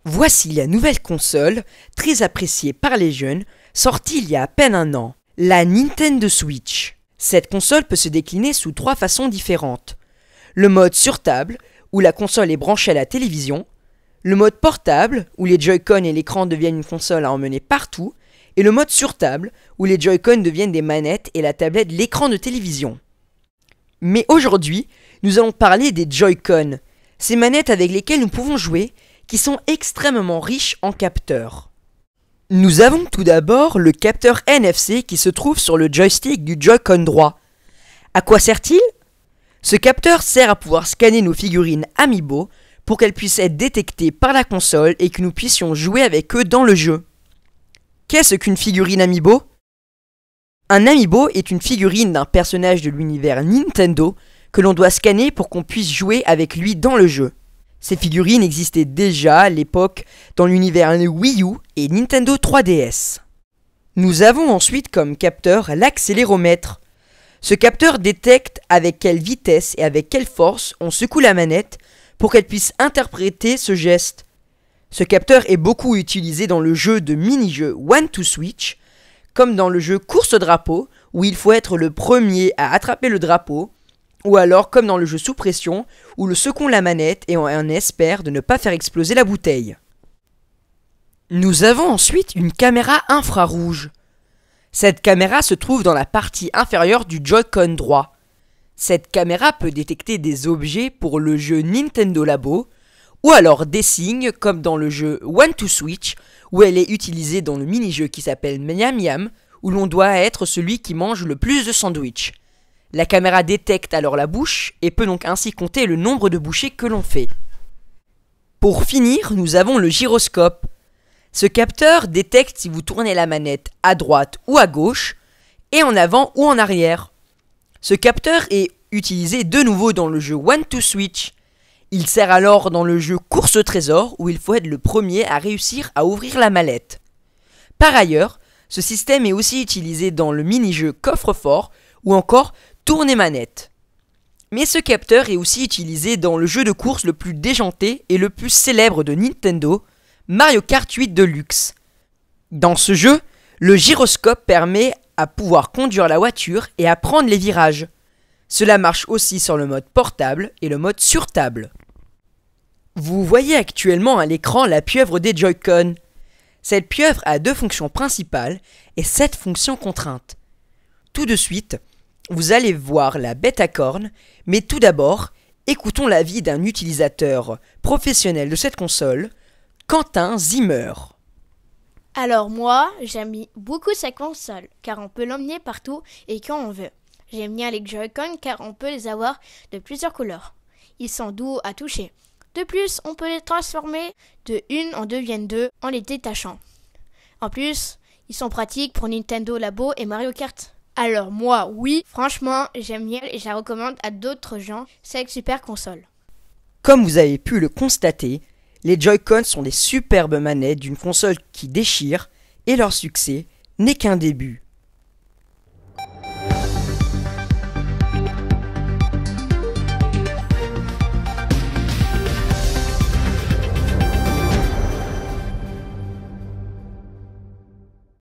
Voici la nouvelle console, très appréciée par les jeunes, sortie il y a à peine un an, la Nintendo Switch. Cette console peut se décliner sous 3 façons différentes. Le mode sur table, où la console est branchée à la télévision, le mode portable, où les Joy-Con et l'écran deviennent une console à emmener partout, et le mode sur table, où les Joy-Con deviennent des manettes et la tablette l'écran de télévision. Mais aujourd'hui, nous allons parler des Joy-Con, ces manettes avec lesquelles nous pouvons jouer, qui sont extrêmement riches en capteurs. Nous avons tout d'abord le capteur NFC qui se trouve sur le joystick du Joy-Con droit. À quoi sert-il ? Ce capteur sert à pouvoir scanner nos figurines Amiibo pour qu'elles puissent être détectées par la console et que nous puissions jouer avec eux dans le jeu. Qu'est-ce qu'une figurine Amiibo ? Un Amiibo est une figurine d'un personnage de l'univers Nintendo que l'on doit scanner pour qu'on puisse jouer avec lui dans le jeu. Ces figurines existaient déjà à l'époque dans l'univers Wii U et Nintendo 3DS. Nous avons ensuite comme capteur l'accéléromètre. Ce capteur détecte avec quelle vitesse et avec quelle force on secoue la manette pour qu'elle puisse interpréter ce geste. Ce capteur est beaucoup utilisé dans le jeu de mini-jeu One to Switch, comme dans le jeu Course-Drapeau, où il faut être le premier à attraper le drapeau, ou alors comme dans le jeu Sous Pression, où le second la manette et on espère de ne pas faire exploser la bouteille. Nous avons ensuite une caméra infrarouge. Cette caméra se trouve dans la partie inférieure du Joy-Con droit. Cette caméra peut détecter des objets pour le jeu Nintendo Labo, ou alors des signes comme dans le jeu One to Switch, où elle est utilisée dans le mini-jeu qui s'appelle Miam Miam, où l'on doit être celui qui mange le plus de sandwichs. La caméra détecte alors la bouche et peut donc ainsi compter le nombre de bouchées que l'on fait. Pour finir, nous avons le gyroscope. Ce capteur détecte si vous tournez la manette à droite ou à gauche, et en avant ou en arrière. Ce capteur est utilisé de nouveau dans le jeu One to Switch. Il sert alors dans le jeu Course au trésor où il faut être le premier à réussir à ouvrir la mallette. Par ailleurs, ce système est aussi utilisé dans le mini-jeu Coffre-fort ou encore Tourner manette. Mais ce capteur est aussi utilisé dans le jeu de course le plus déjanté et le plus célèbre de Nintendo, Mario Kart 8 Deluxe. Dans ce jeu, le gyroscope permet à pouvoir conduire la voiture et à prendre les virages. Cela marche aussi sur le mode portable et le mode sur table. Vous voyez actuellement à l'écran la pieuvre des Joy-Con. Cette pieuvre a 2 fonctions principales et 7 fonctions contraintes. Tout de suite, vous allez voir la bête à cornes, mais tout d'abord, écoutons l'avis d'un utilisateur professionnel de cette console, Quentin Zimmer. Alors moi, j'aime beaucoup cette console, car on peut l'emmener partout et quand on veut. J'aime bien les Joy-Con car on peut les avoir de plusieurs couleurs. Ils sont doux à toucher. De plus, on peut les transformer de une en deviennent 2 en les détachant. En plus, ils sont pratiques pour Nintendo Labo et Mario Kart. Alors moi, oui, franchement, j'aime bien et je la recommande à d'autres gens, cette super console. Comme vous avez pu le constater, les Joy-Con sont des superbes manettes d'une console qui déchire et leur succès n'est qu'un début.